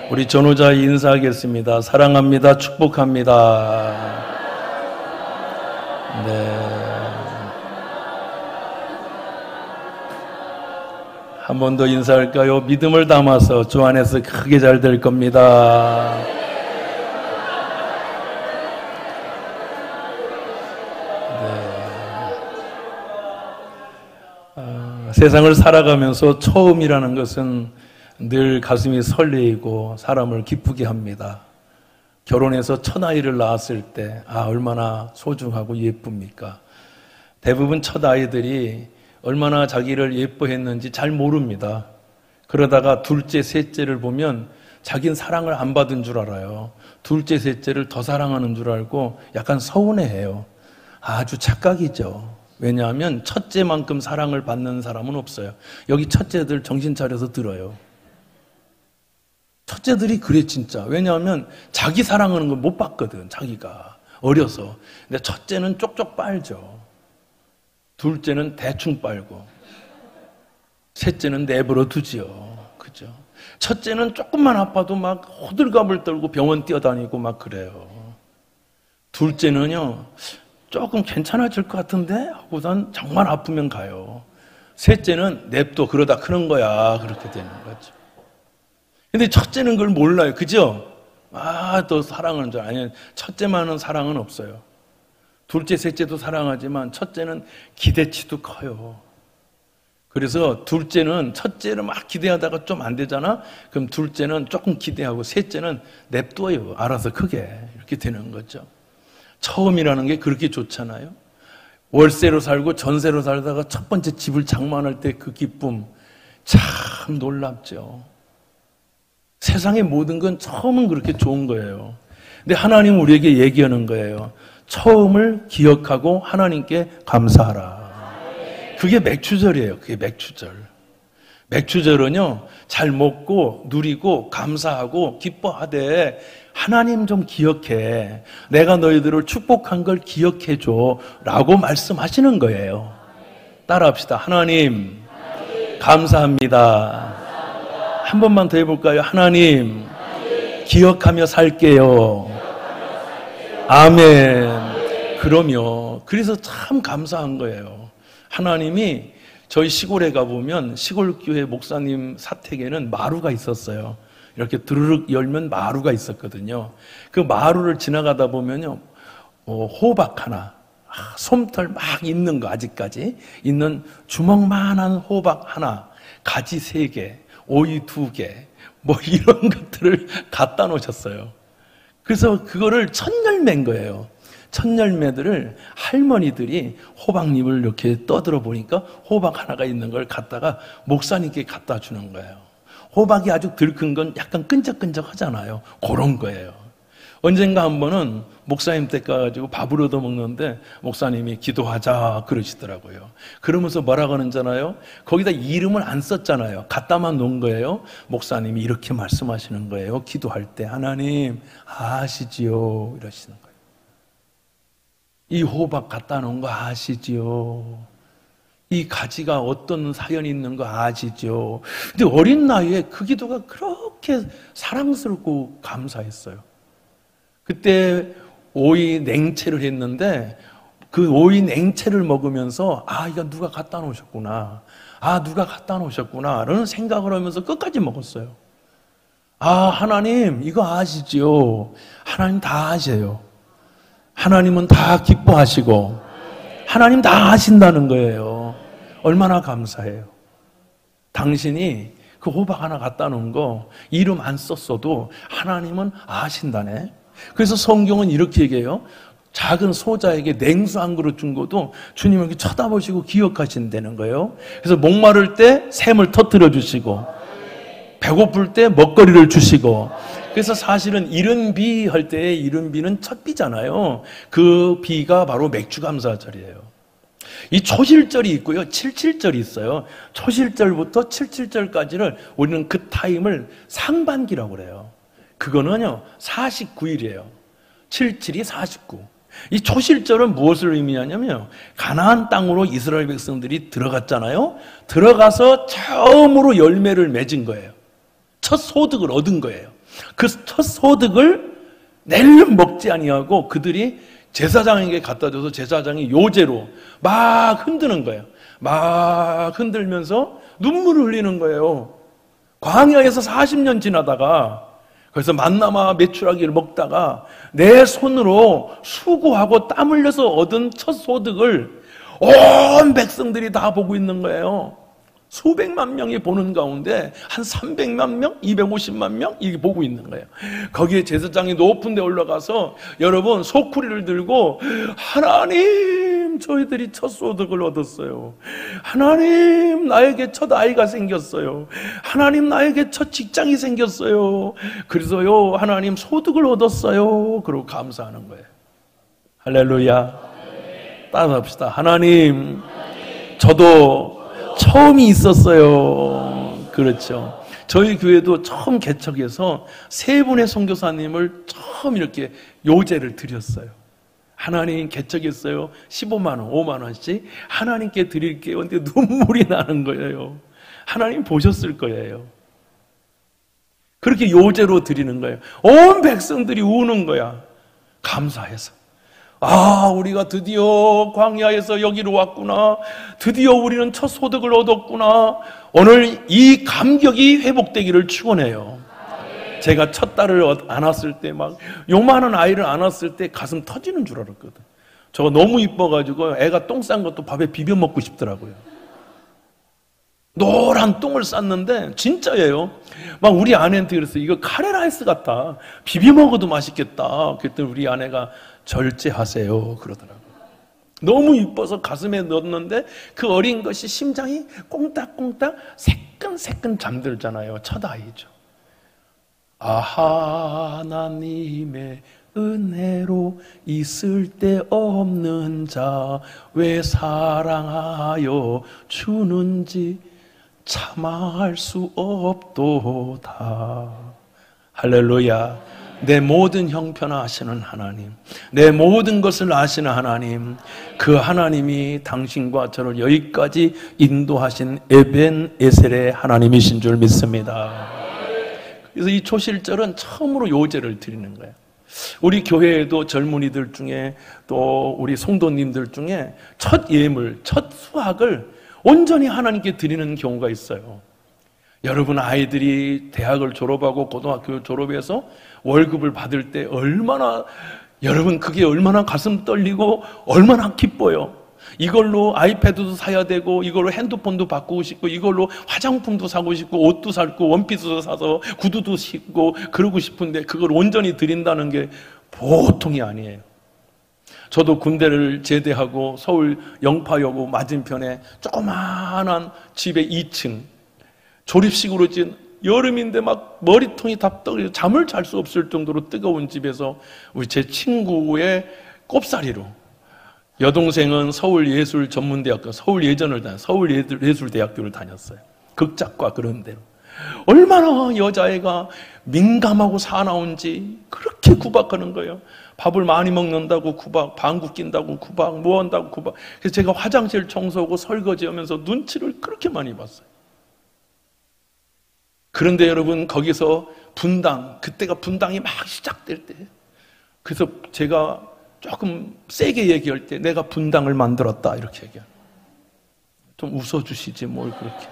우리 전후자 인사하겠습니다. 사랑합니다. 축복합니다. 한 번 더 인사할까요? 믿음을 담아서 주 안에서 크게 잘 될 겁니다. 세상을 살아가면서 처음이라는 것은 늘 가슴이 설레이고 사람을 기쁘게 합니다. 결혼해서 첫 아이를 낳았을 때 얼마나 소중하고 예쁩니까? 대부분 첫 아이들이 얼마나 자기를 예뻐했는지 잘 모릅니다. 그러다가 둘째, 셋째를 보면 자기는 사랑을 안 받은 줄 알아요. 둘째, 셋째를 더 사랑하는 줄 알고 약간 서운해해요. 아주 착각이죠. 왜냐하면 첫째만큼 사랑을 받는 사람은 없어요. 여기 첫째들 정신 차려서 들어요. 첫째들이 그래 진짜. 왜냐하면 자기 사랑하는 걸 못 봤거든. 자기가 어려서. 근데 첫째는 쪽쪽 빨죠. 둘째는 대충 빨고 셋째는 내버려 두지요. 그죠? 첫째는 조금만 아파도 막 호들갑을 떨고 병원 뛰어다니고 막 그래요. 둘째는요 조금 괜찮아질 것 같은데 하고선 정말 아프면 가요. 셋째는 냅둬 그러다 크는 거야. 그렇게 되는 거죠. 근데 첫째는 그걸 몰라요. 그죠? 또 사랑하는 줄 아니, 첫째만은 사랑은 없어요. 둘째, 셋째도 사랑하지만 첫째는 기대치도 커요. 그래서 둘째는 첫째를 막 기대하다가 좀 안 되잖아? 그럼 둘째는 조금 기대하고 셋째는 냅둬요. 알아서 크게. 이렇게 되는 거죠. 처음이라는 게 그렇게 좋잖아요. 월세로 살고 전세로 살다가 첫 번째 집을 장만할 때 그 기쁨 참 놀랍죠. 세상의 모든 건 처음은 그렇게 좋은 거예요. 근데 하나님 우리에게 얘기하는 거예요. 처음을 기억하고 하나님께 감사하라. 그게 맥추절이에요. 그게 맥추절. 맥추절은요, 잘 먹고 누리고 감사하고 기뻐하되 하나님 좀 기억해. 내가 너희들을 축복한 걸 기억해줘. 라고 말씀하시는 거예요. 따라합시다. 하나님, 감사합니다. 한 번만 더 해볼까요? 하나님, 기억하며 살게요. 아멘. 그래서 참 감사한 거예요. 하나님이 저희 시골에 가보면 시골교회 목사님 사택에는 마루가 있었어요. 이렇게 드르륵 열면 마루가 있었거든요. 그 마루를 지나가다 보면요, 호박 하나, 솜털 막 있는 거 아직까지 있는 주먹만한 호박 하나, 가지 3개, 오이 2개, 이런 것들을 갖다 놓으셨어요. 그래서 그거를 첫열매인 거예요. 첫열매들을 할머니들이 호박잎을 이렇게 떠들어 보니까 호박 하나가 있는 걸 갖다가 목사님께 갖다 주는 거예요. 호박이 아주 덜 큰 건 약간 끈적끈적 하잖아요. 그런 거예요. 언젠가 한 번은 목사님 댁 가가지고 밥을 얻어 먹는데 목사님이 기도하자 그러시더라고요. 그러면서 뭐라고 하는잖아요. 거기다 이름을 안 썼잖아요. 갖다만 놓은 거예요. 목사님이 이렇게 말씀하시는 거예요. 기도할 때 하나님 아시지요 이러시는 거예요. 이 호박 갖다 놓은 거 아시지요. 이 가지가 어떤 사연이 있는 거 아시죠. 근데 어린 나이에 그 기도가 그렇게 사랑스럽고 감사했어요. 그때 오이 냉채를 했는데 그 오이 냉채를 먹으면서 이거 누가 갖다 놓으셨구나. 누가 갖다 놓으셨구나. 라는 생각을 하면서 끝까지 먹었어요. 하나님 이거 아시지요. 하나님 다 아세요. 하나님은 다 기뻐하시고 하나님 다 아신다는 거예요. 얼마나 감사해요. 당신이 그 호박 하나 갖다 놓은 거 이름 안 썼어도 하나님은 아신다네. 그래서 성경은 이렇게 얘기해요. 작은 소자에게 냉수 한 그릇 준 것도 주님 이렇게 쳐다보시고 기억하신다는 거예요. 그래서 목마를 때 샘을 터뜨려 주시고 배고플 때 먹거리를 주시고 그래서 사실은 이른비 할 때의 이른비는 첫 비잖아요. 그 비가 바로 맥주감사절이에요. 이 초실절이 있고요. 칠칠절이 있어요. 초실절부터 칠칠절까지를 우리는 그 타임을 상반기라고 그래요. 그거는요 49일이에요. 77이 49. 이 초실절은 무엇을 의미하냐면요, 가나안 땅으로 이스라엘 백성들이 들어갔잖아요. 들어가서 처음으로 열매를 맺은 거예요. 첫 소득을 얻은 거예요. 그 첫 소득을 낼름 먹지 아니하고 그들이 제사장에게 갖다 줘서 제사장이 요제로 막 흔드는 거예요. 막 흔들면서 눈물을 흘리는 거예요. 광야에서 40년 지나다가 그래서 만나마 메추라기를 먹다가 내 손으로 수고하고 땀 흘려서 얻은 첫 소득을 온 백성들이 다 보고 있는 거예요. 수백만 명이 보는 가운데 한 300만 명, 250만 명 이게 보고 있는 거예요. 거기에 제사장이 높은 데 올라가서 여러분 소쿠리를 들고 하나님 저희들이 첫 소득을 얻었어요. 하나님 나에게 첫 아이가 생겼어요. 하나님 나에게 첫 직장이 생겼어요. 그래서요 하나님 소득을 얻었어요. 그러고 감사하는 거예요. 할렐루야. 따라합시다. 하나님 저도 처음이 있었어요. 그렇죠. 저희 교회도 처음 개척해서 세 분의 선교사님을 처음 이렇게 요제를 드렸어요. 하나님 개척했어요. 15만 원, 5만 원씩 하나님께 드릴게요. 근데 눈물이 나는 거예요. 하나님 보셨을 거예요. 그렇게 요제로 드리는 거예요. 온 백성들이 우는 거야. 감사해서. 아, 우리가 드디어 광야에서 여기로 왔구나. 드디어 우리는 첫 소득을 얻었구나. 오늘 이 감격이 회복되기를 축원해요. 제가 첫 딸을 안았을 때 막 요만한 아이를 안았을 때 가슴 터지는 줄 알았거든. 저거 너무 이뻐가지고 애가 똥 싼 것도 밥에 비벼 먹고 싶더라고요. 노란 똥을 쌌는데 진짜예요. 막 우리 아내한테 그랬어요. 이거 카레라이스 같다. 비벼 먹어도 맛있겠다. 그랬더니 우리 아내가 절제하세요 그러더라고요. 너무 이뻐서 가슴에 넣었는데 그 어린 것이 심장이 꽁딱꽁딱 새끈새끈 잠들잖아요. 첫 아이죠. 아 하나님의 은혜로 있을 때 없는 자 왜 사랑하여 주는지 참아할 수 없도다. 할렐루야. 내 모든 형편을 아시는 하나님, 내 모든 것을 아시는 하나님, 그 하나님이 당신과 저를 여기까지 인도하신 에벤에셀의 하나님이신 줄 믿습니다. 그래서 이 초실절은 처음으로 요제를 드리는 거예요. 우리 교회에도 젊은이들 중에 또 우리 성도님들 중에 첫 예물, 첫 수학을 온전히 하나님께 드리는 경우가 있어요. 여러분 아이들이 대학을 졸업하고 고등학교 졸업해서 월급을 받을 때 여러분 그게 얼마나 가슴 떨리고 얼마나 기뻐요. 이걸로 아이패드도 사야 되고 이걸로 핸드폰도 바꾸고 싶고 이걸로 화장품도 사고 싶고 옷도 사고 원피스도 사서 구두도 신고 그러고 싶은데 그걸 온전히 드린다는 게 보통이 아니에요. 저도 군대를 제대하고 서울 영파여고 맞은편에 조그마한 집에 2층 조립식으로 지은 여름인데 막 머리통이 다 떠 잠을 잘 수 없을 정도로 뜨거운 집에서 우리 제 친구의 꼽사리로 여동생은 서울예술전문대학교 서울예술대학교를 다녔어요. 극작과 그런 데로. 얼마나 여자애가 민감하고 사나운지 그렇게 구박하는 거예요. 밥을 많이 먹는다고 구박, 방구 낀다고 구박, 뭐 한다고 구박. 그래서 제가 화장실 청소하고 설거지하면서 눈치를 그렇게 많이 봤어요. 그런데 여러분 거기서 분당, 그때가 분당이 막 시작될 때 그래서 제가 조금 세게 얘기할 때 내가 분당을 만들었다 이렇게 얘기해요. 좀 웃어주시지 뭘 그렇게.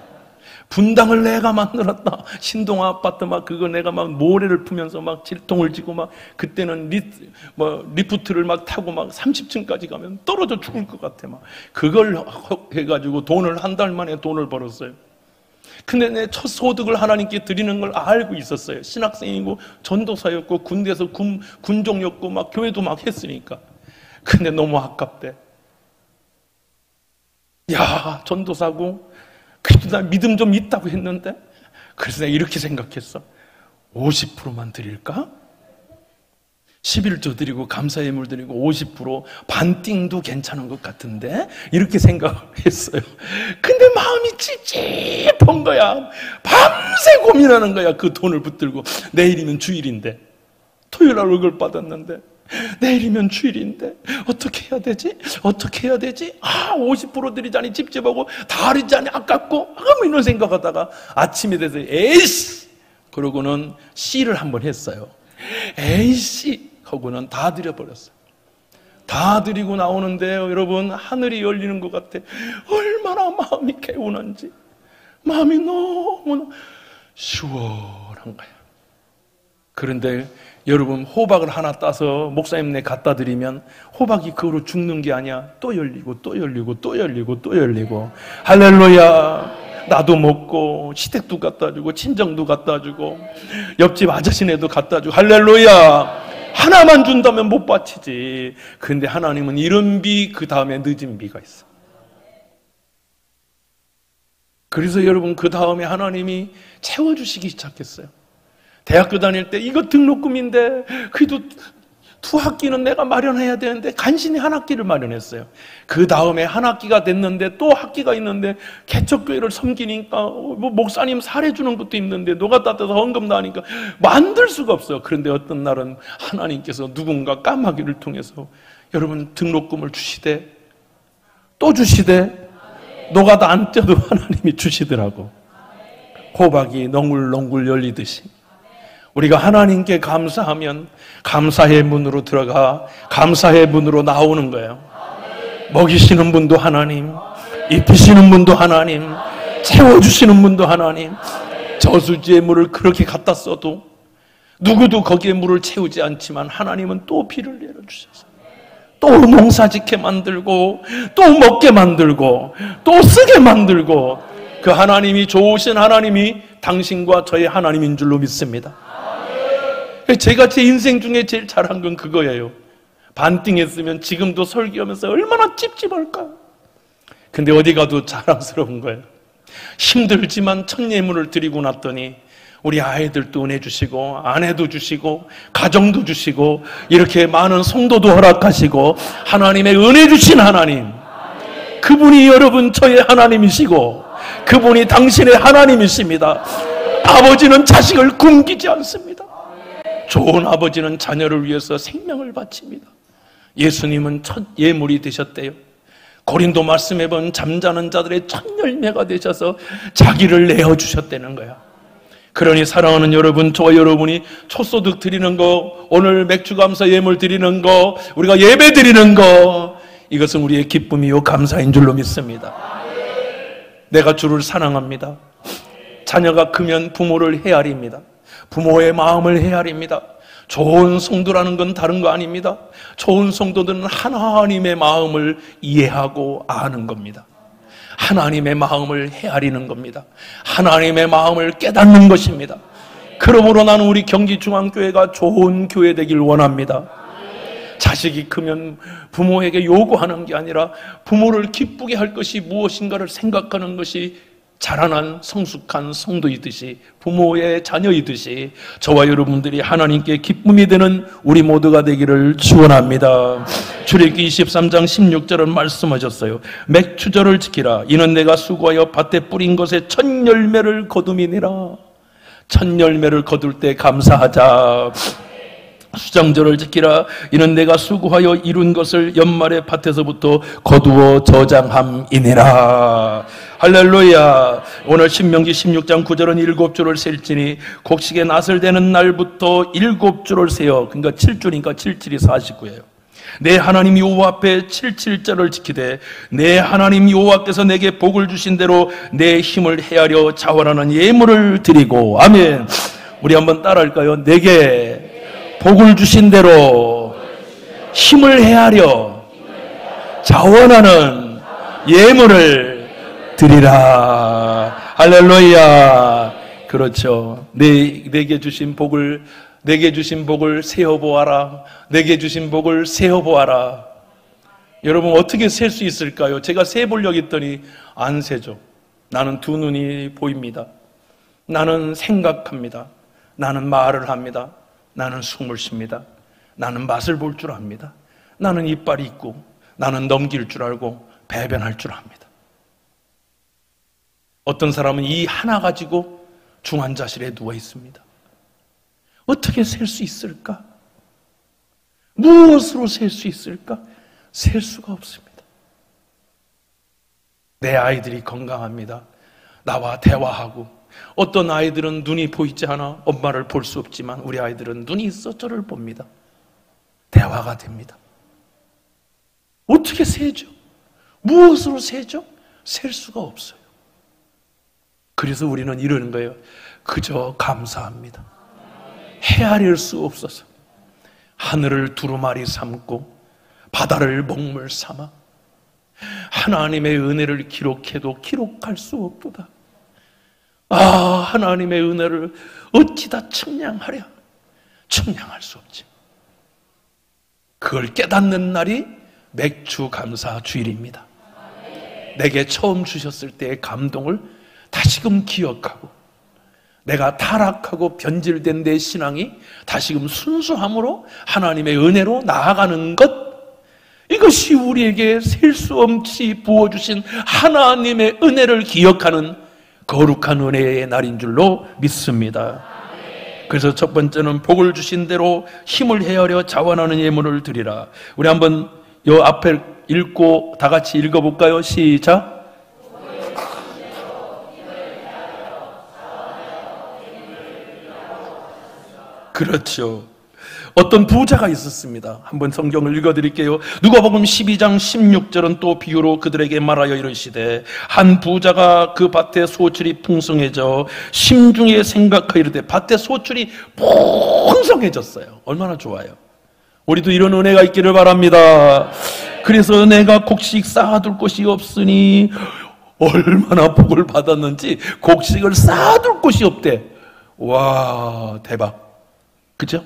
분당을 내가 만들었다. 신동 아파트 막 그거 내가 막 모래를 푸면서 막 질통을 지고 막 그때는 리프트를 막 타고 막 30층까지 가면 떨어져 죽을 것 같아 막. 그걸 해가지고 돈을 한 달 만에 돈을 벌었어요. 근데 내 첫 소득을 하나님께 드리는 걸 알고 있었어요. 신학생이고 전도사였고 군대에서 군종이었고 막 교회도 막 했으니까. 근데 너무 아깝대. 야, 전도사고 그래도 나 믿음 좀 있다고 했는데 그래서 내가 이렇게 생각했어. 50%만 드릴까? 11조 드리고 감사예물 드리고 50% 반띵도 괜찮은 것 같은데 이렇게 생각했어요. 근데 마음이 찝찝한 거야. 밤새 고민하는 거야. 그 돈을 붙들고 내일이면 주일인데 토요일 날 월급 받았는데 내일이면 주일인데 어떻게 해야 되지? 어떻게 해야 되지? 50% 드리자니 찝찝하고 다 드리자니 아깝고 이런 생각하다가 아침이 돼서 에이씨 그러고는 씨를 한번 했어요. 에이씨 하고는 다 드려버렸어요. 다 드리고 나오는데요, 여러분, 하늘이 열리는 것 같아. 얼마나 마음이 개운한지, 마음이 너무 시원한 거야. 그런데 여러분, 호박을 하나 따서 목사님네 갖다 드리면 호박이 그거로 죽는 게 아니야. 또 열리고 또 열리고 또 열리고 또 열리고. 할렐루야. 나도 먹고 시댁도 갖다 주고 친정도 갖다 주고 옆집 아저씨네도 갖다 주고. 할렐루야. 하나만 준다면 못 바치지. 근데 하나님은 이른 비, 그 다음에 늦은 비가 있어. 그래서 여러분, 그 다음에 하나님이 채워주시기 시작했어요. 대학교 다닐 때 이거 등록금인데 그래도 두 학기는 내가 마련해야 되는데 간신히 한 학기를 마련했어요. 그 다음에 한 학기가 됐는데 또 학기가 있는데 개척교회를 섬기니까 뭐 목사님 사례주는 것도 있는데 노가 따뜻해서 헌금도 하니까 만들 수가 없어요. 그런데 어떤 날은 하나님께서 누군가 까마귀를 통해서 여러분 등록금을 주시되 또 주시되 노가다 안 떼도 하나님이 주시더라고. 호박이 넝굴넝굴 열리듯이 우리가 하나님께 감사하면 감사의 문으로 들어가 감사의 문으로 나오는 거예요. 먹이시는 분도 하나님, 입히시는 분도 하나님, 채워주시는 분도 하나님. 저수지의 물을 그렇게 갖다 써도 누구도 거기에 물을 채우지 않지만 하나님은 또 비를 내려주셔서 또 농사짓게 만들고 또 먹게 만들고 또 쓰게 만들고, 그 하나님이 좋으신 하나님이 당신과 저의 하나님인 줄로 믿습니다. 제가 제 인생 중에 제일 잘한 건 그거예요. 반띵했으면 지금도 설교하면서 얼마나 찝찝할까. 근데 어디 가도 자랑스러운 거예요. 힘들지만 첫 예물을 드리고 났더니 우리 아이들도 은혜 주시고 아내도 주시고 가정도 주시고 이렇게 많은 성도도 허락하시고 하나님의 은혜 주신 하나님, 그분이 여러분 저의 하나님이시고 그분이 당신의 하나님이십니다. 아버지는 자식을 굶기지 않습니다. 좋은 아버지는 자녀를 위해서 생명을 바칩니다. 예수님은 첫 예물이 되셨대요. 고린도 말씀에 보면 잠자는 자들의 첫 열매가 되셔서 자기를 내어주셨다는 거야. 그러니 사랑하는 여러분, 저와 여러분이 초소득 드리는 거, 오늘 맥주감사 예물 드리는 거, 우리가 예배 드리는 거, 이것은 우리의 기쁨이요 감사인 줄로 믿습니다. 내가 주를 사랑합니다. 자녀가 크면 부모를 헤아립니다. 부모의 마음을 헤아립니다. 좋은 성도라는 건 다른 거 아닙니다. 좋은 성도들은 하나님의 마음을 이해하고 아는 겁니다. 하나님의 마음을 헤아리는 겁니다. 하나님의 마음을 깨닫는 것입니다. 그러므로 나는 우리 경기중앙교회가 좋은 교회 되길 원합니다. 자식이 크면 부모에게 요구하는 게 아니라 부모를 기쁘게 할 것이 무엇인가를 생각하는 것이 자라난 성숙한 성도이듯이, 부모의 자녀이듯이 저와 여러분들이 하나님께 기쁨이 되는 우리 모두가 되기를 축원합니다. 출애굽기 23장 16절은 말씀하셨어요. 맥추절을 지키라. 이는 내가 수고하여 밭에 뿌린 것에 첫 열매를 거둠이니라. 첫 열매를 거둘 때 감사하자. 수장절을 지키라. 이는 내가 수고하여 이룬 것을 연말에 밭에서부터 거두어 저장함이니라. 할렐루야. 오늘 신명기 16장 9절은 7주를 셀지니 곡식의 낫을 대는 날부터 7주를 세어, 그러니까 7주니까 77이 49예요. 내 하나님 여호와 앞에 77절을 지키되 내 하나님 여호와께서 내게 복을 주신 대로 내 힘을 헤아려 자원하는 예물을 드리고. 아멘. 우리 한번 따라할까요? 내게 복을 주신 대로 힘을 헤아려 자원하는 예물을 드리라. 할렐루야. 그렇죠. 내게 주신 복을 세어보아라. 내게 주신 복을 세어보아라. 여러분 어떻게 셀 수 있을까요? 제가 세보려고 했더니 안 세죠. 나는 두 눈이 보입니다. 나는 생각합니다. 나는 말을 합니다. 나는 숨을 쉽니다. 나는 맛을 볼 줄 압니다. 나는 이빨이 있고 나는 넘길 줄 알고 배변할 줄 압니다. 어떤 사람은 이 하나 가지고 중환자실에 누워 있습니다. 어떻게 셀 수 있을까? 무엇으로 셀 수 있을까? 셀 수가 없습니다. 내 아이들이 건강합니다. 나와 대화하고, 어떤 아이들은 눈이 보이지 않아 엄마를 볼 수 없지만 우리 아이들은 눈이 있어 저를 봅니다. 대화가 됩니다. 어떻게 세죠? 무엇으로 세죠? 셀 수가 없어요. 그래서 우리는 이러는 거예요. 그저 감사합니다. 헤아릴 수 없어서 하늘을 두루마리 삼고 바다를 먹물 삼아 하나님의 은혜를 기록해도 기록할 수 없도다. 하나님의 은혜를 어찌다 측량하랴. 측량할 수 없지. 그걸 깨닫는 날이 맥주 감사 주일입니다. 내게 처음 주셨을 때의 감동을 다시금 기억하고, 내가 타락하고 변질된 내 신앙이 다시금 순수함으로 하나님의 은혜로 나아가는 것, 이것이 우리에게 셀 수 없이 부어주신 하나님의 은혜를 기억하는 거룩한 은혜의 날인 줄로 믿습니다. 그래서 첫 번째는 복을 주신 대로 힘을 헤아려 자원하는 예물을 드리라. 우리 한번 요 앞에 읽고 다 같이 읽어볼까요? 시작. 그렇죠. 어떤 부자가 있었습니다. 한번 성경을 읽어드릴게요. 누가복음 12장 16절은 또 비유로 그들에게 말하여 이르시되, 한 부자가 그 밭에 소출이 풍성해져 심중에 생각하여 이르되, 밭에 소출이 풍성해졌어요. 얼마나 좋아요. 우리도 이런 은혜가 있기를 바랍니다. 그래서 내가 곡식 쌓아둘 곳이 없으니, 얼마나 복을 받았는지 곡식을 쌓아둘 곳이 없대. 와, 대박. 그죠?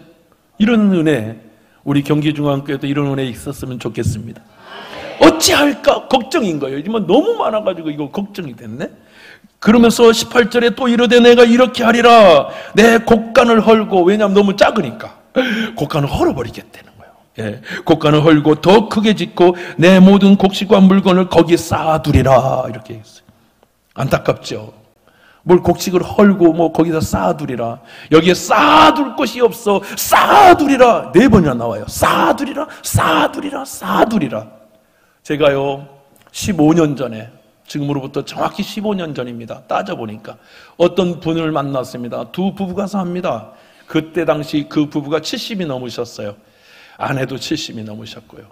이런 은혜, 우리 경기중앙교회도 이런 은혜 있었으면 좋겠습니다. 어찌할까 걱정인 거예요. 요즘은 너무 많아가지고 이거 걱정이 됐네. 그러면서 18절에 또 이르되 내가 이렇게 하리라. 내 곡간을 헐고, 왜냐하면 너무 작으니까 곡간을 헐어버리겠다는 거예요. 예, 곡간을 헐고 더 크게 짓고 내 모든 곡식과 물건을 거기에 쌓아두리라. 이렇게 했어요. 안타깝죠. 뭘 곡식을 헐고 뭐 거기다 쌓아두리라. 여기에 쌓아둘 곳이 없어. 쌓아두리라. 4번이나 나와요. 쌓아두리라, 쌓아두리라, 쌓아두리라. 제가요 15년 전에, 지금으로부터 정확히 15년 전입니다. 따져보니까 어떤 분을 만났습니다. 두 부부가 삽니다. 그때 당시 그 부부가 70이 넘으셨어요. 아내도 70이 넘으셨고요.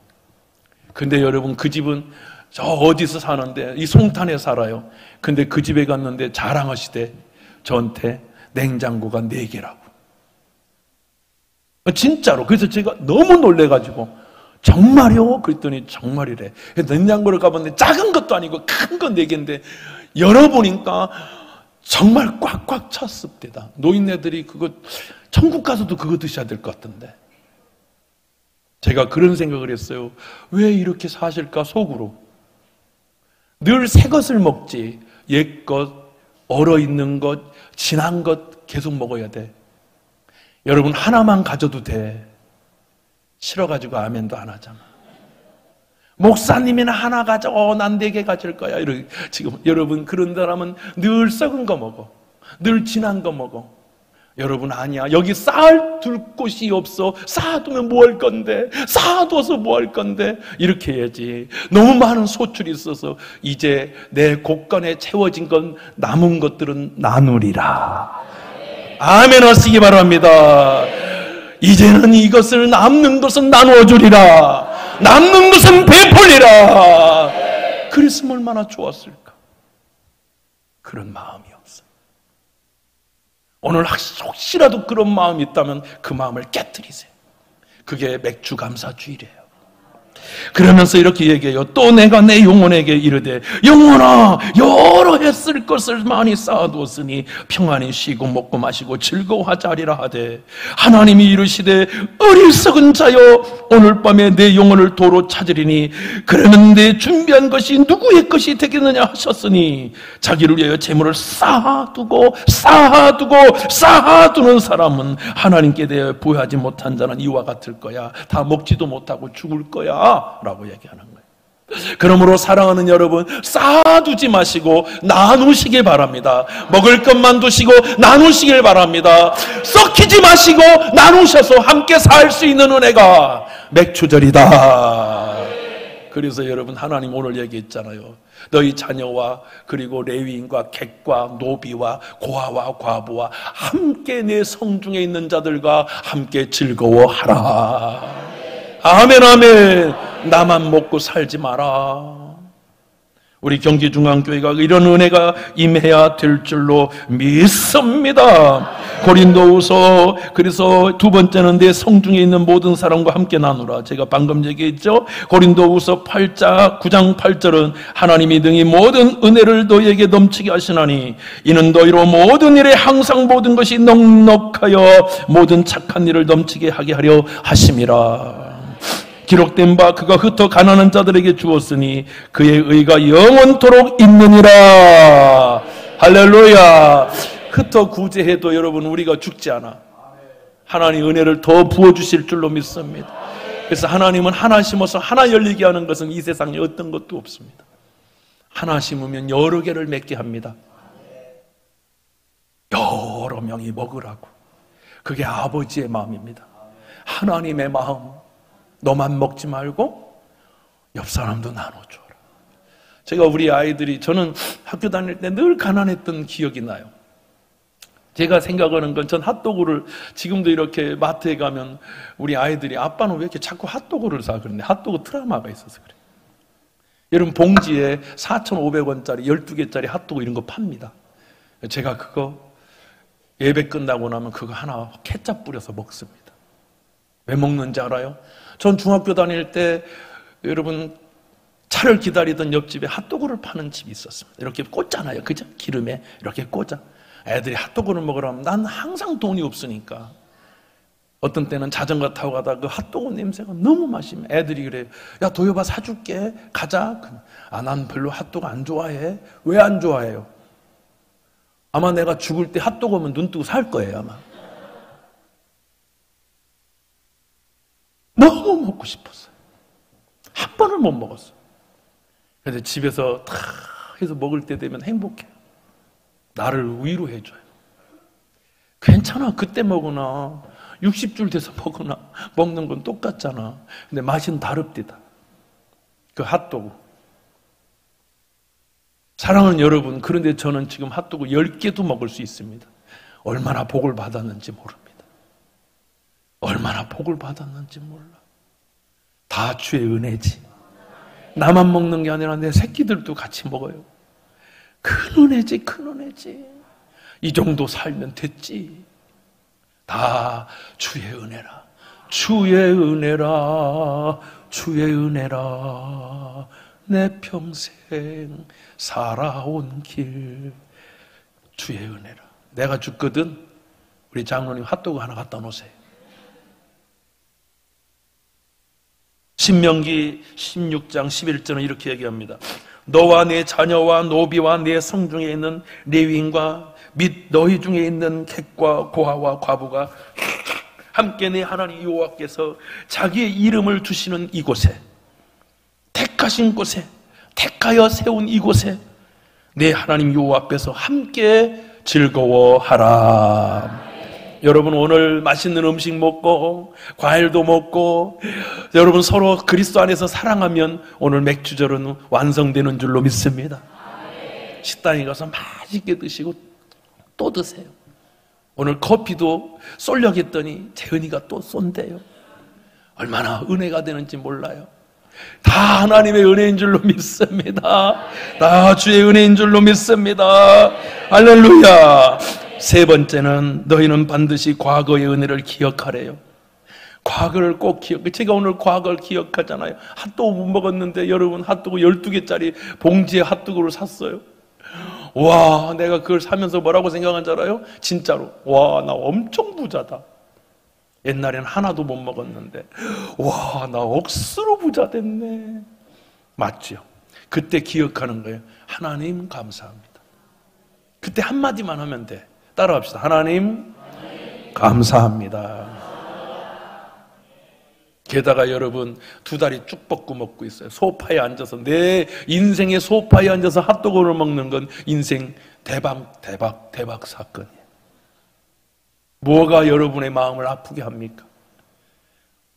근데 여러분, 그 집은 저 어디서 사는데, 이 송탄에 살아요. 근데 그 집에 갔는데 자랑하시되 저한테 냉장고가 4개라고. 진짜로. 그래서 제가 너무 놀래가지고, 정말요? 그랬더니 정말이래. 냉장고를 가봤는데 작은 것도 아니고 큰 건 4개인데 열어보니까 정말 꽉꽉 찼습니다. 노인네들이 그거 천국 가서도 그거 드셔야 될 것 같던데. 제가 그런 생각을 했어요. 왜 이렇게 사실까 속으로. 늘 새 것을 먹지, 옛 것, 얼어있는 것, 지난 것 계속 먹어야 돼. 여러분, 하나만 가져도 돼. 싫어가지고 아멘도 안 하잖아. 목사님이나 하나 가져, 난 4개 가질 거야. 지금 여러분, 그런 사람은 늘 썩은 거 먹어. 늘 지난 거 먹어. 여러분, 아니야. 여기 쌓아둘 곳이 없어. 쌓아두면 뭐 할 건데? 쌓아둬서 뭐 할 건데? 이렇게 해야지. 너무 많은 소출이 있어서 이제 내 곡간에 채워진 건 남은 것들은 나누리라. 아멘 하시기 바랍니다. 이제는 이것을 남는 것은 나누어주리라. 남는 것은 베풀리라. 그랬으면 얼마나 좋았을까. 그런 마음이 없어. 오늘 혹시라도 그런 마음이 있다면 그 마음을 깨뜨리세요. 그게 맥주 감사 주일이에요. 그러면서 이렇게 얘기해요. 또 내가 내 영혼에게 이르되, 영혼아, 여러 해 쓸 것을 많이 쌓아두었으니 평안히 쉬고 먹고 마시고 즐거워하자 하리라 하되, 하나님이 이르시되, 어리석은 자여, 오늘 밤에 내 영혼을 도로 찾으리니 그러면 내 준비한 것이 누구의 것이 되겠느냐 하셨으니, 자기를 위하여 재물을 쌓아두고 쌓아두는 사람은 하나님께 대해 부여하지 못한 자는 이와 같을 거야. 다 먹지도 못하고 죽을 거야 라고 얘기하는 거예요. 그러므로 사랑하는 여러분, 쌓아두지 마시고 나누시길 바랍니다. 먹을 것만 두시고 나누시길 바랍니다. 썩히지 마시고 나누셔서 함께 살 수 있는 은혜가 맥주절이다. 그래서 여러분, 하나님 오늘 얘기했잖아요. 너희 자녀와 그리고 레위인과 객과 노비와 고아와 과부와 함께 내 성중에 있는 자들과 함께 즐거워하라. 아멘 아멘. 나만 먹고 살지 마라. 우리 경기중앙교회가 이런 은혜가 임해야 될 줄로 믿습니다. 고린도후서, 그래서 두 번째는 내 성중에 있는 모든 사람과 함께 나누라. 제가 방금 얘기했죠. 고린도후서 9장 8절은 하나님이 등이 모든 은혜를 너희에게 넘치게 하시나니 이는 너희로 모든 일에 항상 모든 것이 넉넉하여 모든 착한 일을 넘치게 하게 하려 하심이라. 기록된 바 그가 흩어 가난한 자들에게 주었으니 그의 의가 영원토록 있느니라. 할렐루야. 흩어 구제해도 여러분 우리가 죽지 않아. 하나님 은혜를 더 부어주실 줄로 믿습니다. 그래서 하나님은 하나 심어서 하나 열리게 하는 것은 이 세상에 어떤 것도 없습니다. 하나 심으면 여러 개를 맺게 합니다. 여러 명이 먹으라고. 그게 아버지의 마음입니다. 하나님의 마음. 너만 먹지 말고 옆 사람도 나눠줘라. 제가 우리 아이들이, 저는 학교 다닐 때 늘 가난했던 기억이 나요. 제가 생각하는 건, 전 핫도그를 지금도 이렇게 마트에 가면 우리 아이들이 아빠는 왜 이렇게 자꾸 핫도그를 사? 그런데 핫도그 트라우마가 있어서 그래요. 여러분 봉지에 4,500원짜리 12개짜리 핫도그 이런 거 팝니다. 제가 그거 예배 끝나고 나면 그거 하나 케첩 뿌려서 먹습니다. 왜 먹는지 알아요? 전 중학교 다닐 때 여러분 차를 기다리던 옆집에 핫도그를 파는 집이 있었습니다. 이렇게 꽂잖아요. 그죠? 기름에 이렇게 꽂아. 애들이 핫도그를 먹으라면 난 항상 돈이 없으니까 어떤 때는 자전거 타고 가다가 그 핫도그 냄새가 너무 맛있으면 애들이 그래요. 야 도요바 사줄게. 가자. 아, 난 별로 핫도그 안 좋아해. 왜 안 좋아해요? 아마 내가 죽을 때 핫도그 오면 눈 뜨고 살 거예요 아마. 너무 먹고 싶었어요. 한 번을 못 먹었어요. 그래서 집에서 다 해서 먹을 때 되면 행복해요. 나를 위로해줘요. 괜찮아. 그때 먹으나 60줄 돼서 먹으나 먹는 건 똑같잖아. 근데 맛은 다릅디다. 그 핫도그. 사랑하는 여러분, 그런데 저는 지금 핫도그 10개도 먹을 수 있습니다. 얼마나 복을 받았는지 모릅니다. 얼마나 복을 받았는지 몰라. 다 주의 은혜지. 나만 먹는 게 아니라 내 새끼들도 같이 먹어요. 큰 은혜지, 큰 은혜지. 이 정도 살면 됐지. 다 주의 은혜라. 주의 은혜라. 주의 은혜라. 내 평생 살아온 길. 주의 은혜라. 내가 죽거든 우리 장로님 핫도그 하나 갖다 놓으세요. 신명기 16장 11절은 이렇게 얘기합니다. 너와 내 자녀와 노비와 내 성중에 있는 레위인과 및 너희 중에 있는 객과 고아와 과부가 함께 내 하나님 여호와께서 자기의 이름을 두시는 이곳에, 택하신 곳에, 택하여 세운 이곳에 내 하나님 여호와 앞에서 함께 즐거워하라. 여러분 오늘 맛있는 음식 먹고 과일도 먹고 여러분 서로 그리스도 안에서 사랑하면 오늘 맥주절은 완성되는 줄로 믿습니다. 식당에 가서 맛있게 드시고 또 드세요. 오늘 커피도 쏠려고 했더니 재은이가 또 쏜대요. 얼마나 은혜가 되는지 몰라요. 다 하나님의 은혜인 줄로 믿습니다. 다 주의 은혜인 줄로 믿습니다. 할렐루야. 세 번째는 너희는 반드시 과거의 은혜를 기억하래요. 과거를 꼭 기억해. 제가 오늘 과거를 기억하잖아요. 핫도그 못 먹었는데 여러분 핫도그 12개짜리 봉지에 핫도그를 샀어요. 와, 내가 그걸 사면서 뭐라고 생각한 줄 알아요? 진짜로. 와, 나 엄청 부자다. 옛날엔 하나도 못 먹었는데 와, 나 억수로 부자 됐네. 맞죠? 그때 기억하는 거예요. 하나님 감사합니다. 그때 한마디만 하면 돼. 따라합시다. 하나님 감사합니다. 게다가 여러분 두 다리 쭉 뻗고 먹고 있어요. 소파에 앉아서, 내 인생의 소파에 앉아서 핫도그를 먹는 건 인생 대박 사건이에요. 뭐가 여러분의 마음을 아프게 합니까?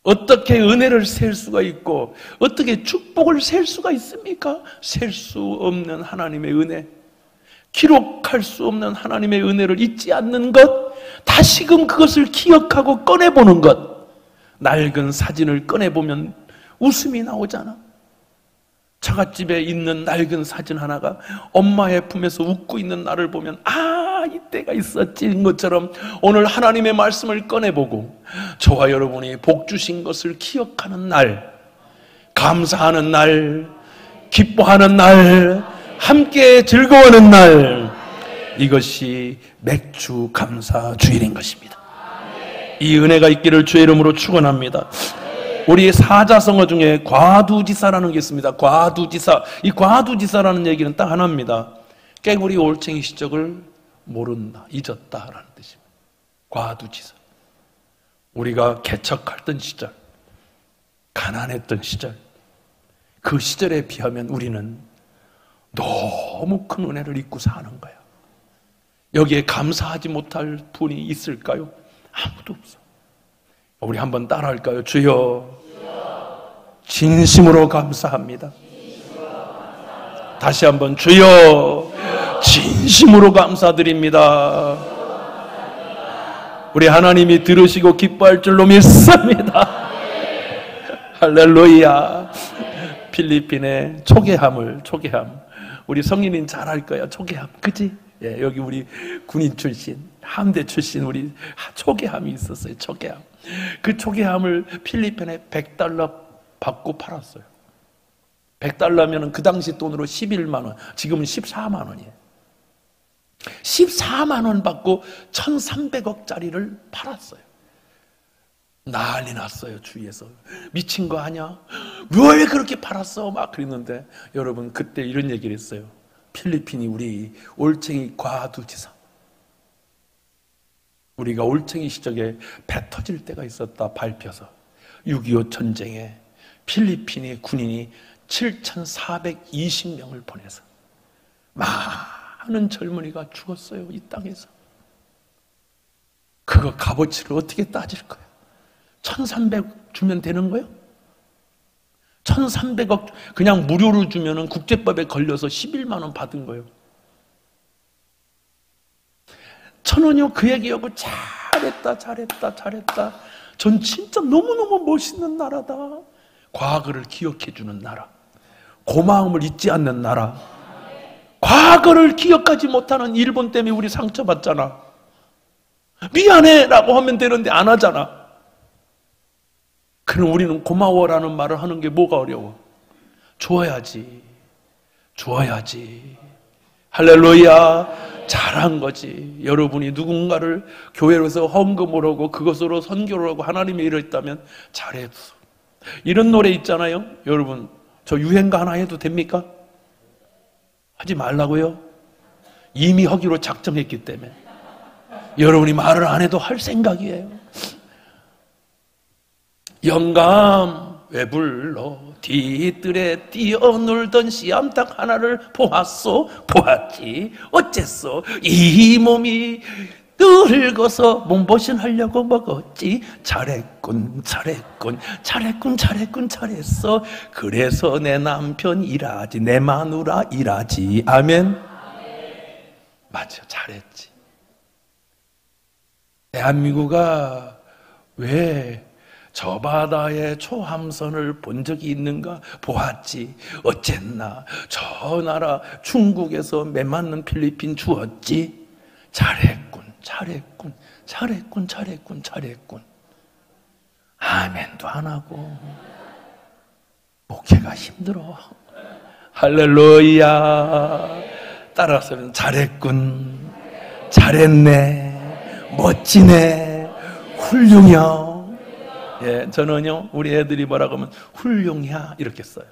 어떻게 은혜를 셀 수가 있고 어떻게 축복을 셀 수가 있습니까? 셀 수 없는 하나님의 은혜, 기록할 수 없는 하나님의 은혜를 잊지 않는 것, 다시금 그것을 기억하고 꺼내보는 것. 낡은 사진을 꺼내보면 웃음이 나오잖아. 처갓집에 있는 낡은 사진 하나가 엄마의 품에서 웃고 있는 나를 보면 이때가 있었지인 것처럼 오늘 하나님의 말씀을 꺼내보고 저와 여러분이 복 주신 것을 기억하는 날, 감사하는 날, 기뻐하는 날, 함께 즐거워하는 날, 이것이 맥주 감사 주일인 것입니다. 이 은혜가 있기를 주의 이름으로 축원합니다. 우리 사자성어 중에 과두지사라는 게 있습니다. 과두지사. 이 과두지사라는 얘기는 딱 하나입니다. 깨구리 올챙이 시적을 모른다, 잊었다라는 뜻입니다. 과두지사. 우리가 개척했던 시절, 가난했던 시절, 그 시절에 비하면 우리는 너무 큰 은혜를 잊고 사는 거야. 여기에 감사하지 못할 분이 있을까요? 아무도 없어. 우리 한번 따라할까요? 주여, 진심으로 감사합니다. 다시 한번 주여, 진심으로 감사드립니다. 우리 하나님이 들으시고 기뻐할 줄로 믿습니다. 할렐루야. 필리핀의 초계함. 우리 성인인 잘 알 거야. 초계함, 그치? 예, 여기 우리 군인 출신, 함대 출신 우리 초계함이 있었어요. 초계함. 그 초계함을 필리핀에 $100 받고 팔았어요. $100면은 그 당시 돈으로 11만 원, 지금은 14만 원이에요. 14만 원 받고 1,300억짜리를 팔았어요. 난리 났어요, 주위에서. 미친 거 아니야? 왜 그렇게 팔았어? 막 그랬는데, 여러분, 그때 이런 얘기를 했어요. 필리핀이 우리 올챙이 과두지사. 우리가 올챙이 시절에 배 터질 때가 있었다, 밟혀서. 6.25 전쟁에 필리핀의 군인이 7,420명을 보내서 많은 젊은이가 죽었어요, 이 땅에서. 그거 값어치를 어떻게 따질 거야? 1,300 주면 되는 거예요? 1,300억 그냥 무료로 주면은 국제법에 걸려서 11만 원 받은 거예요. 천원이요, 그 얘기하고 잘했다. 전 진짜 너무너무 멋있는 나라다. 과거를 기억해주는 나라, 고마움을 잊지 않는 나라. 과거를 기억하지 못하는 일본 때문에 우리 상처받잖아. 미안해 라고 하면 되는데 안 하잖아. 그럼 우리는 고마워라는 말을 하는 게 뭐가 어려워? 주어야지. 할렐루야. 잘한 거지. 여러분이 누군가를 교회로서 헌금을 하고 그것으로 선교를 하고 하나님의 일을 했다면 잘했어. 이런 노래 있잖아요. 여러분, 저 유행가 하나 해도 됩니까? 하지 말라고요? 이미 하기로 작정했기 때문에. 여러분이 말을 안 해도 할 생각이에요. 영감 왜 불러 뒤뜰에 뛰어놀던 씨암탉 하나를 보았지 어째서 이 몸이 늙어서 몸보신 하려고 먹었지. 잘했어. 그래서 내 남편 일하지, 내 마누라 일하지. 아멘. 맞아, 잘했지. 대한민국아, 왜 저 바다에 초함선을 본 적이 있는가? 보았지. 어쨌나 저 나라 중국에서 매맞는 필리핀 주었지. 잘했군. 아멘도 안 하고 목회가 힘들어. 할렐루야. 따라서 잘했군, 잘했네, 멋지네, 훌륭해. 예, 저는요, 우리 애들이 뭐라고 하면 훌륭해 이렇게 써요.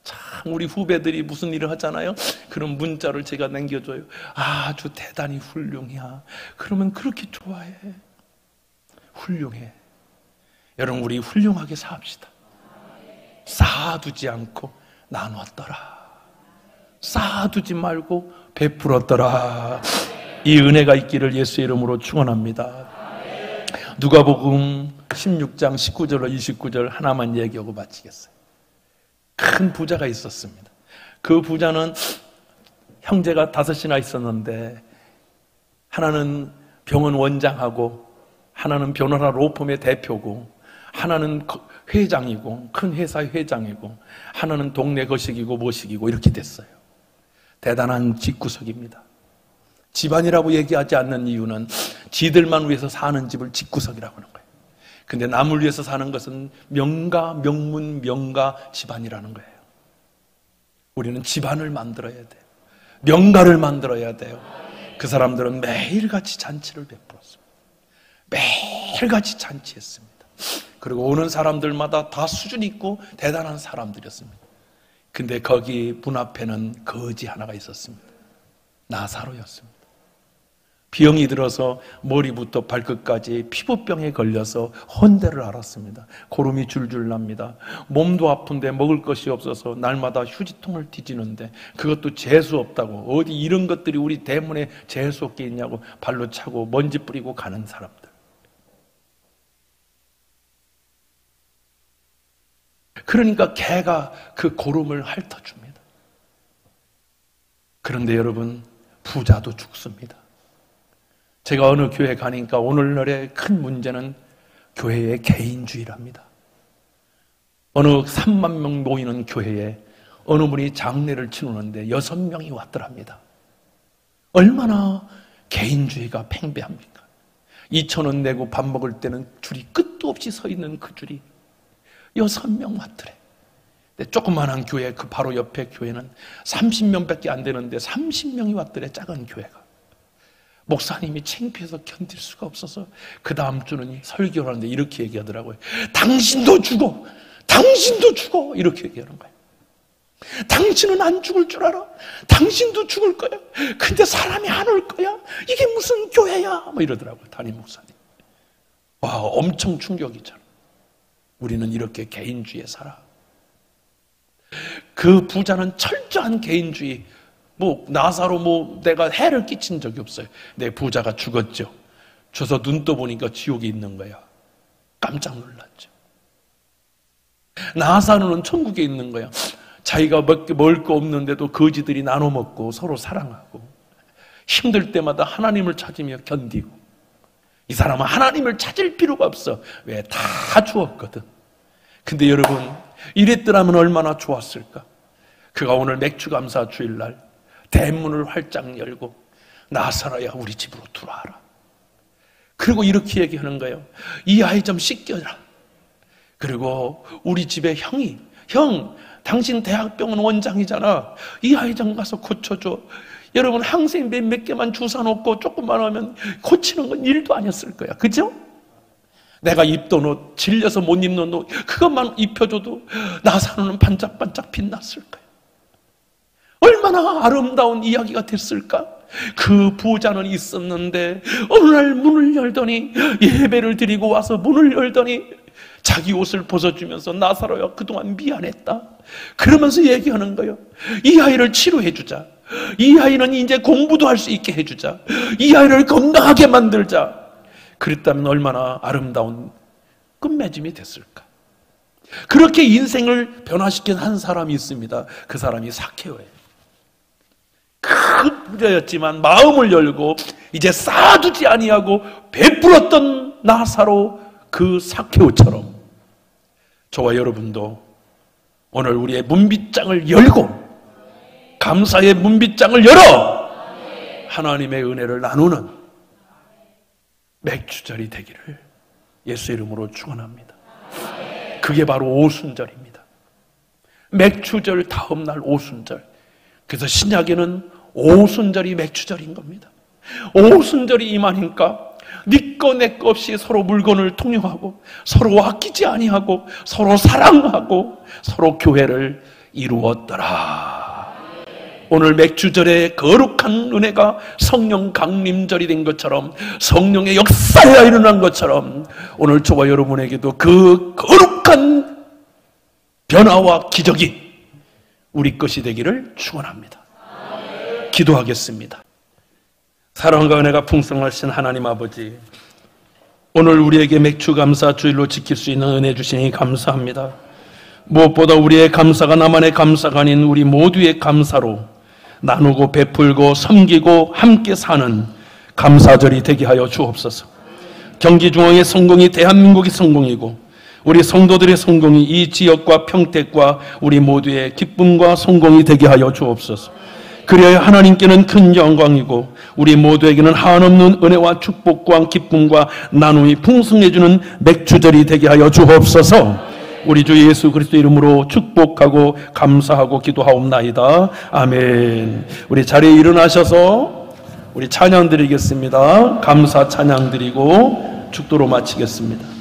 참 우리 후배들이 무슨 일을 하잖아요. 그런 문자를 제가 남겨줘요. 아주 대단히 훌륭해. 그러면 그렇게 좋아해. 훌륭해. 여러분, 우리 훌륭하게 삽시다. 쌓아두지 않고 나눴더라. 쌓아두지 말고 베풀었더라. 이 은혜가 있기를 예수의 이름으로 축원합니다. 누가복음 16장 19절로 29절 하나만 얘기하고 마치겠어요. 큰 부자가 있었습니다. 그 부자는 형제가 5이나 있었는데 하나는 병원 원장하고 하나는 변호사 로펌의 대표고 하나는 회장이고 큰 회사의 회장이고 하나는 동네 거식이고 뭐식이고 이렇게 됐어요. 대단한 집구석입니다. 집안이라고 얘기하지 않는 이유는 지들만 위해서 사는 집을 집구석이라고 하는 거예요. 근데 남을 위해서 사는 것은 명가, 명문, 명가 집안이라는 거예요. 우리는 집안을 만들어야 돼요. 명가를 만들어야 돼요. 그 사람들은 매일같이 잔치를 베풀었습니다. 매일같이 잔치했습니다. 그리고 오는 사람들마다 다 수준 있고 대단한 사람들이었습니다. 근데 거기 문 앞에는 거지 하나가 있었습니다. 나사로였습니다. 병이 들어서 머리부터 발끝까지 피부병에 걸려서 헌대를 앓았습니다. 고름이 줄줄 납니다. 몸도 아픈데 먹을 것이 없어서 날마다 휴지통을 뒤지는데 그것도 재수 없다고, 어디 이런 것들이 우리 대문에 재수 없게 있냐고 발로 차고 먼지 뿌리고 가는 사람들. 그러니까 개가 그 고름을 핥아줍니다. 그런데 여러분, 부자도 죽습니다. 제가 어느 교회 가니까 오늘날의 큰 문제는 교회의 개인주의랍니다. 어느 3만 명 모이는 교회에 어느 분이 장례를 치르는데 6명이 왔더랍니다. 얼마나 개인주의가 팽배합니까? 2,000원 내고 밥 먹을 때는 줄이 끝도 없이 서 있는 그 줄이 6명 왔더래. 근데 조그만한 교회 그 바로 옆에 교회는 30명밖에 안 되는데 30명이 왔더래. 작은 교회가. 목사님이 창피해서 견딜 수가 없어서 그 다음 주는 설교를 하는데 이렇게 얘기하더라고요. 당신도 죽어! 당신도 죽어! 이렇게 얘기하는 거예요. 당신은 안 죽을 줄 알아? 당신도 죽을 거야. 근데 사람이 안 올 거야? 이게 무슨 교회야? 뭐 이러더라고요, 담임 목사님. 와, 엄청 충격이잖아. 우리는 이렇게 개인주의에 살아. 그 부자는 철저한 개인주의. 나사로 내가 해를 끼친 적이 없어요. 내 부자가 죽었죠. 줘서 눈 떠보니까 지옥에 있는 거야. 깜짝 놀랐죠. 나사로는 천국에 있는 거야. 자기가 먹을 거 없는데도 거지들이 나눠 먹고 서로 사랑하고 힘들 때마다 하나님을 찾으며 견디고. 이 사람은 하나님을 찾을 필요가 없어. 왜? 다 주었거든. 근데 여러분, 이랬더라면 얼마나 좋았을까? 그가 오늘 맥주감사 주일날 대문을 활짝 열고 나사로야 우리 집으로 들어와라. 그리고 이렇게 얘기하는 거예요. 이 아이 좀 씻겨라. 그리고 우리 집에 형이, 형, 당신 대학병원 원장이잖아. 이 아이 좀 가서 고쳐줘. 여러분, 항생제 몇 개만 주사 놓고 조금만 하면 고치는 건 일도 아니었을 거야. 그죠? 내가 입던 옷, 질려서 못 입는 옷, 그것만 입혀줘도 나사로는 반짝반짝 빛났을 거야. 얼마나 아름다운 이야기가 됐을까? 그 부자는 있었는데 어느 날 문을 열더니, 예배를 드리고 와서 문을 열더니 자기 옷을 벗어주면서 나사로야 그동안 미안했다 그러면서 얘기하는 거예요. 이 아이를 치료해 주자. 이 아이는 이제 공부도 할 수 있게 해주자. 이 아이를 건강하게 만들자. 그랬다면 얼마나 아름다운 끝맺음이 됐을까? 그렇게 인생을 변화시킨 한 사람이 있습니다. 그 사람이 삭개오예요. 큰 부자였지만 마음을 열고 이제 쌓아두지 아니하고 베풀었던 나사로 그 삭개오처럼 저와 여러분도 오늘 우리의 문빗장을 열고 감사의 문빗장을 열어 하나님의 은혜를 나누는 맥주절이 되기를 예수 이름으로 축원합니다. 그게 바로 오순절입니다. 맥주절 다음 날 오순절. 그래서 신약에는 오순절이 맥주절인 겁니다. 오순절이 임하니까 네 거 내 거 없이 서로 물건을 통용하고 서로 아끼지 아니하고 서로 사랑하고 서로 교회를 이루었더라. 오늘 맥주절의 거룩한 은혜가 성령 강림절이 된 것처럼, 성령의 역사가 일어난 것처럼 오늘 저와 여러분에게도 그 거룩한 변화와 기적이 우리 것이 되기를 축원합니다. 기도하겠습니다. 사랑과 은혜가 풍성하신 하나님 아버지, 오늘 우리에게 맥주 감사 주일로 지킬 수 있는 은혜 주시니 감사합니다. 무엇보다 우리의 감사가 나만의 감사가 아닌 우리 모두의 감사로 나누고 베풀고 섬기고 함께 사는 감사절이 되게 하여 주옵소서. 경기중앙의 성공이 대한민국의 성공이고 우리 성도들의 성공이 이 지역과 평택과 우리 모두의 기쁨과 성공이 되게 하여 주옵소서. 그래야 하나님께는 큰 영광이고 우리 모두에게는 한없는 은혜와 축복과 기쁨과 나눔이 풍성해주는 맥주절이 되게 하여 주옵소서. 우리 주 예수 그리스도 이름으로 축복하고 감사하고 기도하옵나이다. 아멘. 우리 자리에 일어나셔서 우리 찬양 드리겠습니다. 감사 찬양 드리고 축도로 마치겠습니다.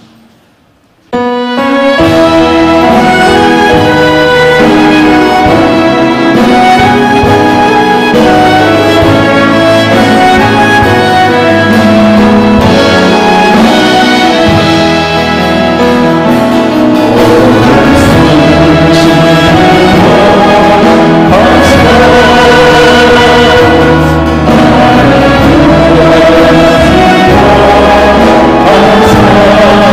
감사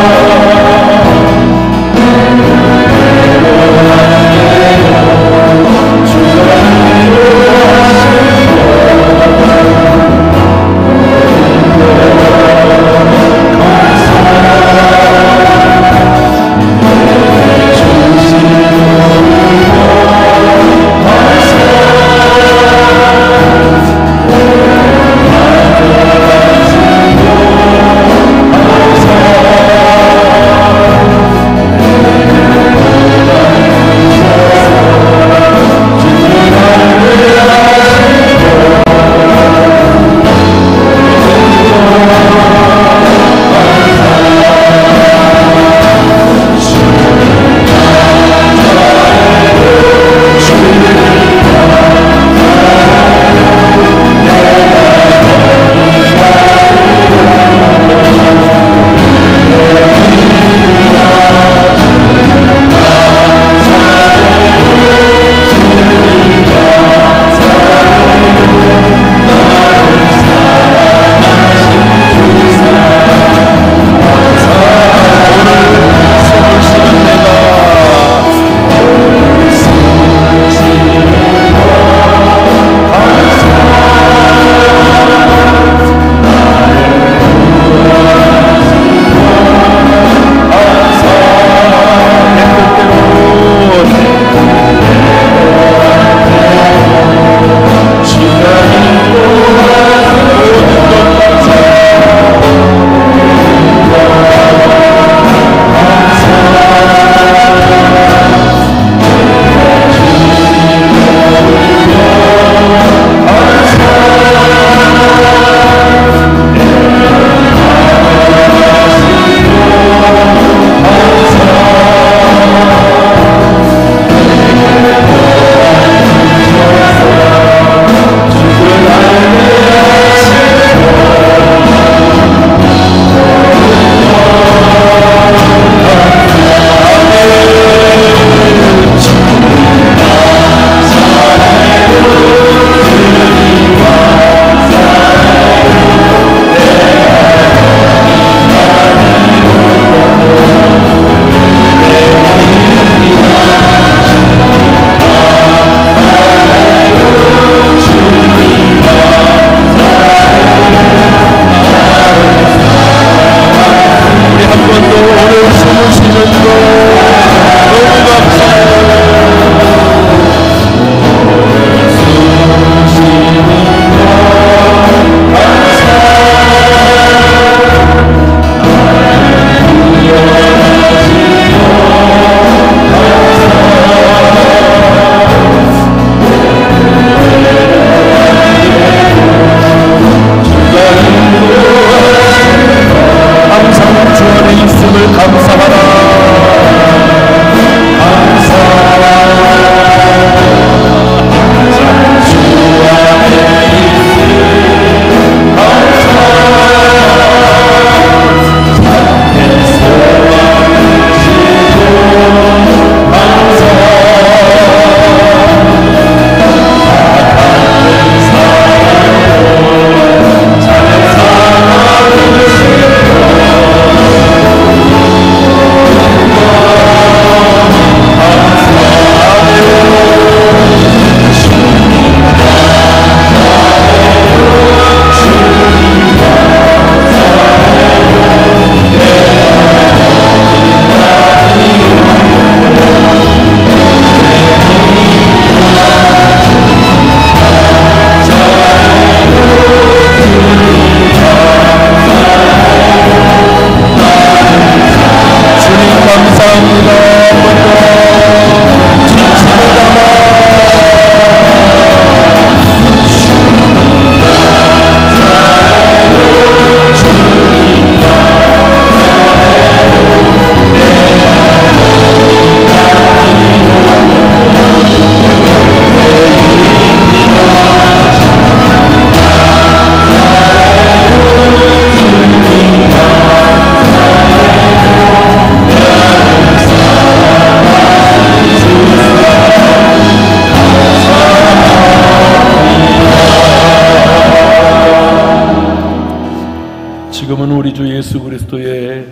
지금은 우리 주 예수 그리스도의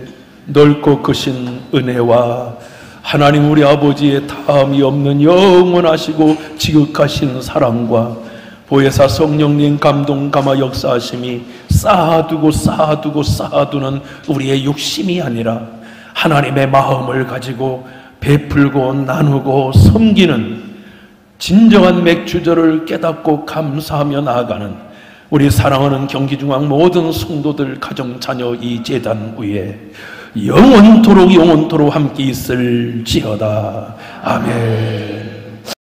넓고 크신 은혜와 하나님 우리 아버지의 다함이 없는 영원하시고 지극하신 사랑과 보혜사 성령님 감동 감화 역사하심이 쌓아두는 우리의 욕심이 아니라 하나님의 마음을 가지고 베풀고 나누고 섬기는 진정한 맥주절을 깨닫고 감사하며 나아가는 우리 사랑하는 경기중앙 모든 성도들 가정 자녀 이 제단 위에 영원토록 함께 있을지어다. 아멘.